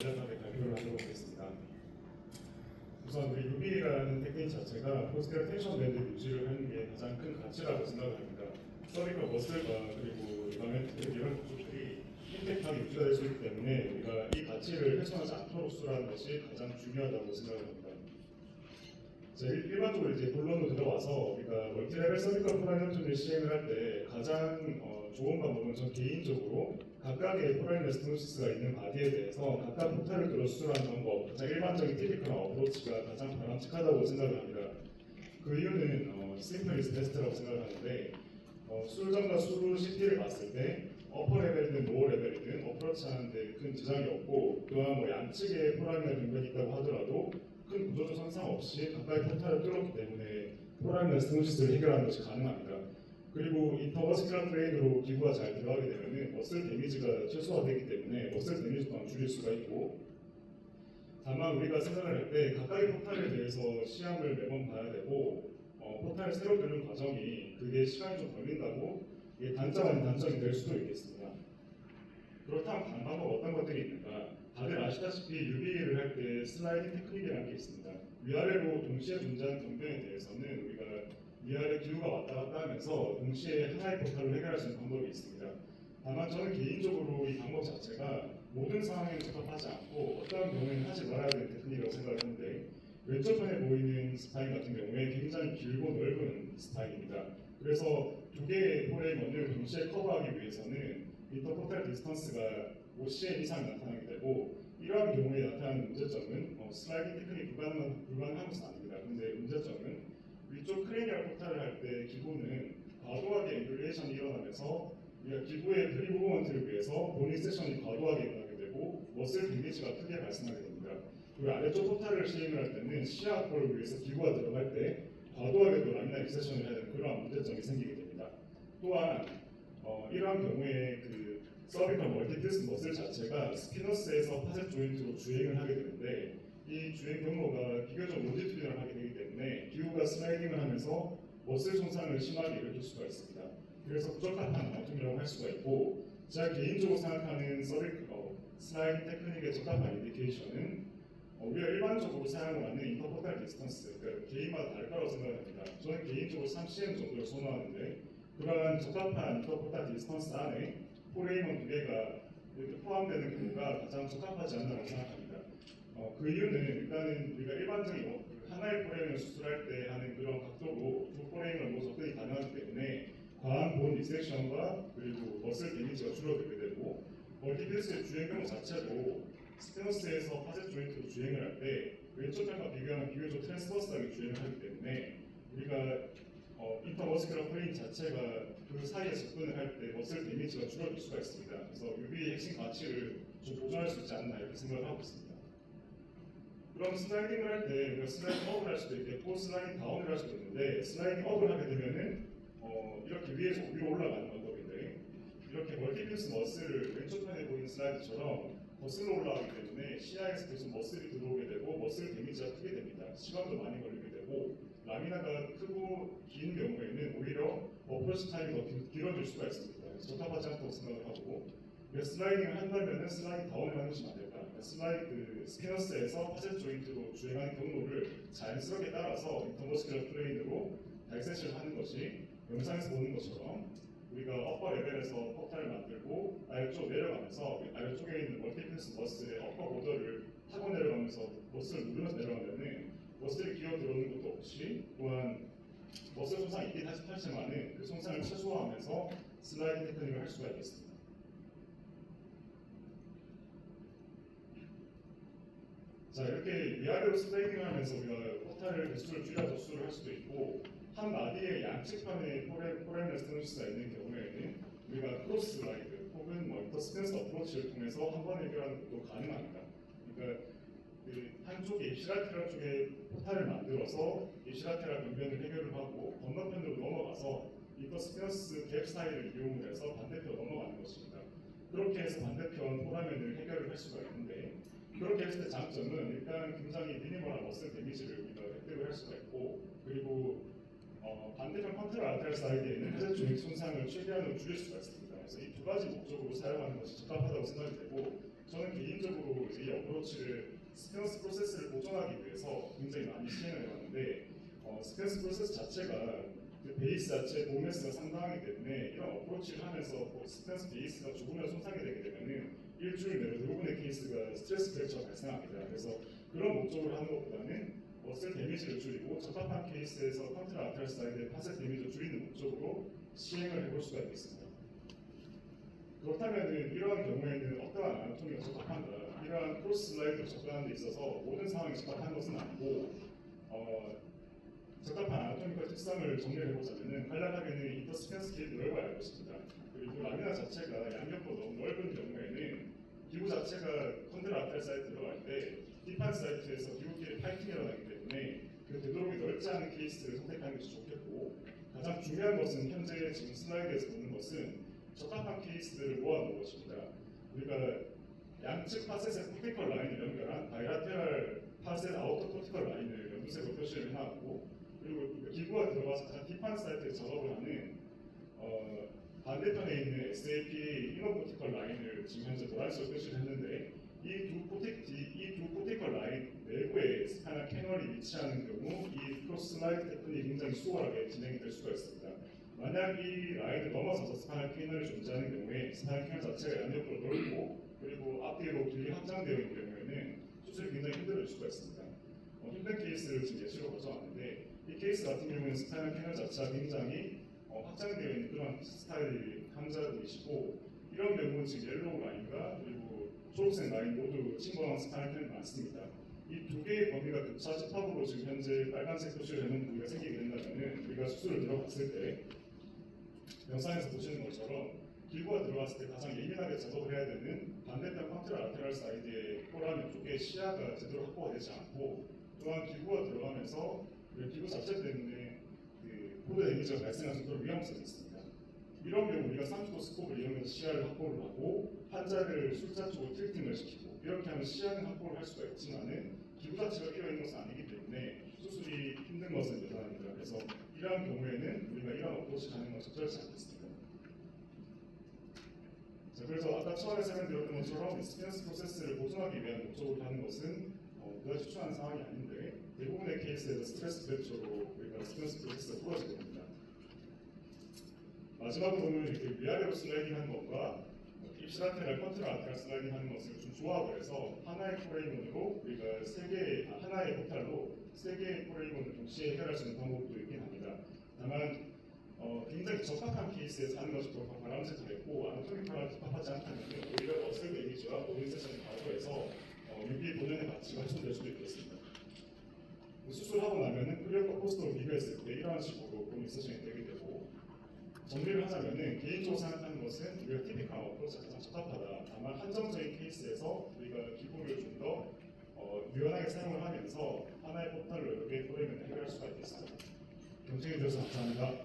간략하게 발표를 하도록 하겠습니다. 우선 우리 UV라는 테크닉 자체가 포스테럴 텐션 밴드 유지를 하는 게 가장 큰 가치라고 생각합니다. 서비컬 머슬과 그리고 리가멘트 이런 구조들이 임팩트하게 유지가 될 수 있기 때문에 우리가 이 가치를 훼손하지 않도록 수라는 것이 가장 중요하다고 생각합니다. 일반적으로 이제 본론으로 들어와서 우리가 멀티레벨 서비컬 포라이너트를 시행을 할 때 가장 좋은 방법은 전 개인적으로 각각의 포라이너 스테노시스가 있는 바디에 대해서 각각 포탈을 들어 수술하는 방법, 가장 일반적인 티피컬한 어프로치가 가장 바람직하다고 생각을 합니다. 그 이유는 심플 이즈 베스트라고 생각을 하는데 수술전과 수술 CT를 봤을 때 어퍼 레벨이든 로어 레벨이든 어프로치 하는데 큰 지장이 없고 또한 양측에 포라미나 병변이 있다고 하더라도 큰 구조적 상상 없이 각각의 포탈을 뚫었기 때문에 포라미나 스테노시스를 해결하는 것이 가능합니다. 그리고 인터버스큘러 트레이드로 기구가 잘 들어가게 되면 머슬 데미지가 최소화되기 때문에 머슬 데미지 또한 줄일 수가 있고, 다만 우리가 생각을 할 때 각각의 포탈에 대해서 시향을 매번 봐야 되고 포탈을 새로 뚫는 과정이 그게 시간이 좀 걸린다고 이게 단점 아닌 단점이 될 수도 있겠습니다. 그렇다면 다른 방법 어떤 것들이 있는가? 다들 아시다시피 UV를 할 때 슬라이딩 테크닉이라는 게 있습니다. 위아래로 동시에 존재하는 병변에 대해서는 우리가 위아래 기후가 왔다 갔다 하면서 동시에 하나의 포탈로 해결할 수 있는 방법이 있습니다. 다만 저는 개인적으로 이 방법 자체가 모든 상황에 적합하지 않고 어떤 경우에는 하지 말아야 되는 테크닉이라고 생각을 하는데, 왼쪽편에 보이는 스파인 같은 경우에 굉장히 길고 넓은 스파인입니다. 그래서 두 개의 폴의 면을 동시에 커버하기 위해서는 인터포탈 디스턴스가 5cm 이상 나타나게 되고, 이러한 경우에 나타나는 문제점은 슬라이딩 테크닉이 불가능한 것은 아닙니다. 근데 문제점은 위쪽 크레니얼 포탈을 할 때 기구는 과도하게 앵글레이션이 일어나면서 우리가 기구의 프리 무브먼트를 위해서 보닝 세션이 과도하게 일어나게 되고 머슬 데미지가 크게 발생하게 됩니다. 그리고 아래쪽 포탈을 시행을 할 때는 시야 확보를 위해서 기구가 들어갈 때 과도하게도 라미나 익세션을 해야 되는 그러한 문제점이 생기게 됩니다. 또한 이러한 경우에 그 서비컬 멀티디스크 머슬 자체가 스피너스에서 파셋 조인트로 주행을 하게 되는데, 이 주행 경로가 비교적 로지튜디널하게 되기 때문에 기구가 슬라이딩을 하면서 머슬 손상을 심하게 일으킬 수가 있습니다. 그래서 부적합한 아웃이라고 할 수가 있고, 제가 개인적으로 생각하는 슬라이딩 테크닉의 적합한 인디케이션은 우리가 일반적으로 사용을 하는 인터포탈 디스턴스, 그러니까 개인마다 다를 거라고 생각합니다. 저는 개인적으로 3cm 정도를 선호하는데, 그러한 적합한 인터포탈 디스턴스 안에 포레이먼 두 개가 이렇게 포함되는 경우가 가장 적합하지 않나라고 생각합니다. 그 이유는 일단은 우리가 일반적인 하나의 포레이먼을 수술할 때 하는 그런 각도로 두 포레이먼을 모두 접근이 가능하기 때문에 과한 본 리섹션과 그리고 머슬 데미지가 줄어들게 되고, 멀티피스의 주행 경우 자체도 스테노스에서 파셋 조인트로 주행을 할 때 왼쪽 편과 비교하면 비교적 트랜스버스하게 주행을 하기 때문에 우리가 인터머스큘러 플레인 자체가 그 사이에 접근을 할 때 머슬 데미지가 줄어들 수가 있습니다. 그래서 UV의 핵심 가치를 좀 보존할 수 있지 않나 이렇게 생각을 하고 있습니다. 그럼 슬라이딩을 할 때 우리가 슬라이딩 업을 할 수도 있겠고 슬라이딩 다운을 할 수도 있는데, 슬라이딩 업을 하게 되면은 이렇게 위에서 위로 올라가는 방법인데, 이렇게 멀티피스 머슬을 왼쪽 편에 보이는 슬라이드처럼 거슬러 올라가기 때문에 시야에서 계속 머슬이 들어오게 되고 머슬 데미지가 크게 됩니다. 시간도 많이 걸리게 되고, 라미나가 크고 긴 경우에는 오히려 어프로치 타임이 더 길어질 수가 있습니다. 그래서 적합하지 않다고 생각을 하고, 슬라이딩을 한다면 슬라이딩 다운을 하는 것이 안 될까? 스피너스에서 파셋 조인트로 주행하는 경로를 자연스럽게 따라서 인터머스큘러 플레인으로 발세시를 하는 것이 영상에서 보는 것처럼 우리가 어퍼 레벨에서 포탈을 만들고 아래쪽 내려가면서 아래쪽에 있는 멀티피스 머슬의 어퍼 보더를 타고 내려가면서 머슬을 누르면서 내려가면은 머슬이 기어 들어오는 것도 없이, 또한 머슬 손상이 있긴 하지만은 그 손상을 최소화하면서 슬라이딩 테크닉을 할 수가 있겠습니다. 자, 이렇게 위아래로 슬라이딩을 하면서 우리가 포탈을 개수를 줄여서 수술을 할 수도 있고, 한 마디의 양측편에 포레미널 스테노시스가 있는 경우에는 우리가 크로스 슬라이드 혹은 인터스펜스 어프로치를 통해서 한 번에 해결하는 것도 가능합니다. 그러니까 그 한쪽에 입시라테랄 쪽에 포탈을 만들어서 입시라테랄 변변을 해결을 하고 건너편으로 넘어가서 인터스펜스 갭 사이를 이용을 해서 반대편으로 넘어가는 것입니다. 그렇게 해서 반대편 포라면을 해결을 할 수가 있는데, 그렇게 했을 때 장점은 일단 굉장히 미니멀한 머슬 데미지를 우리가 획득을 할 수가 있고, 그리고 반대편 컨트롤 아테랄 사이드에 있는 회전 조직 손상을 최대한으로 줄일 수가 있습니다. 그래서 이 두 가지 목적으로 사용하는 것이 적합하다고 생각이 되고, 저는 개인적으로 이제 이 어프로치를 스피너스 프로세스를 보존하기 위해서 굉장히 많이 시행을 해왔는데 스피너스 프로세스 자체가 그 베이스 자체 보메스가 상당하기 때문에 이런 어프로치를 하면서 스피너스 베이스가 조금이라도 손상이 되게 되면은 일주일 내로 대부분의 케이스가 스트레스 프랙처가 발생합니다. 그래서 그런 목적으로 하는 것보다는 머슬 데미지를 줄이고 적합한 케이스에서 컨트라 아테랄 사이드의 파셋 데미지를 줄이는 목적으로 시행을 해볼 수가 있겠습니다. 그렇다면 이러한 경우에는 어떠한 아나토미가 적합한가? 이러한 크로스 슬라이드를 접근하는 데 있어서 모든 상황이 적합한 것은 아니고 적합한 아나토미컬 특성을 정리해보자면 간략하게는 인터스펜스 길이 넓어야 할 것입니다. 그리고 라미나 자체가 양옆으로 너무 넓은 경우에는 기구 자체가 컨트라 아테랄 사이트 들어갈 때 딥한 사이트에서 기구끼리 파이팅이 일어나기 때문에 그 되도록이 넓지 않은 케이스를 선택하는 것이 좋겠고 가장 중요한 것은 현재 지금 슬라이드에서 보는 것은 적합한 케이스들을 모아놓은 것입니다. 우리가 양측 파셋의 코티컬 라인을 연결한 바이라테랄 파셋 아우터 코티컬 라인을 연두색으로 표시를 해놨고 그리고 기구가 들어가서 가장 딥한 사이트에 작업을 하는 반대편에 있는 SAP 이너 코티컬 라인을 지금 현재 노란색으로 표시를 했는데 이 두 코티컬 라인 내부에 스파이널 캐널이 위치하는 경우 이 크로스 슬라이드 테크닉이 굉장히 수월하게 진행이 될 수가 있습니다. 만약 이 라인을 넘어서서 스파이널 캐널이 존재하는 경우에 스파이널 캐널 자체가 양옆으로 넓고 그리고 앞뒤로 길게 확장되어 있는 경우에는 수술이 굉장히 힘들어질 수가 있습니다. 힘든 케이스를 지금 예시로 가져왔는데 이 케이스 같은 경우에는 스파이널 캐널 자체가 굉장히 확장되어 있는 그런 스타일의 환자들이시고 이런 경우는 지금 옐로우 라인과 그리고 초록색 라인 모두 침범한 스파이널 캐널이 많습니다. 이 두 개의 범위가 교차 집합으로 지금 현재 빨간색 표시를 해놓은 부위가 생기게 된다면 우리가 수술을 들어갔을 때 영상에서 보시는 것처럼 기구가 들어갔을 때 가장 예민하게 작업을 해야 되는 반대편 컨트라 라테랄 사이드의 코라면 쪽에 시야가 제대로 확보가 되지 않고 또한 기구가 들어가면서 그 기구 자체 때문에 그 포드 데미지가 발생할 정도로 위험성이 있습니다. 이런 경우 우리가 30도 스코프를 이용해서 시야를 확보를 하고 환자를 술자 쪽으로 틸팅을 시키고 이렇게 하면 시야는 확보를 할 수가 있지만은 기구 자체가 끼어 있는 것은 아니기 때문에 수술이 힘든 것은 여전합니다. 그래서 이러한 경우에는 우리가 이런 어프로치 하는 건 적절치 않겠습니다. 자, 그래서 아까 처음에 설명드렸던 것처럼 스피너스 프로세스를 보존하기 위한 목적으로 하는 것은 그다지 추천하는 상황이 아닌데 대부분의 케이스에서 스트레스 프랙처로 우리가 스피너스 프로세스가 부러지게 됩니다. 마지막으로는 이렇게 위아래로 슬라이딩하는 것과 입시라테랄 컨트라 아테랄 슬라이딩하는 것을 좀 조합을 해서 하나의 프레임으로 우리가 하나의 포탈로 세 개의 프레임을 동시에 해결할 수 있는 방법도 있긴 합니다. 다만 굉장히 적합한 케이스에서 하는 것이 더 바람직하겠고 아나토미컬하게 적합하지 않다면 오히려 머슬 데미지와 보인 세션을 과거해서 유비 본연의 가치가 훼손될 수도 있겠습니다. 수술하고 나면은 프리어과 포스트로 비교했을 때 이러한 식으로 보인 세션이 되게 되고 정리를 하자면은 개인적으로 생각하는 것은 우리가 티피컬 어프로치가 가장 적합하다. 다만 한정적인 케이스에서 우리가 기구를 좀 더 유연하게 사용을 하면서 하나의 포탈로 여러 개의 프레임을 해결할 수가 있겠습니다. 경청해 주셔서 감사합니다.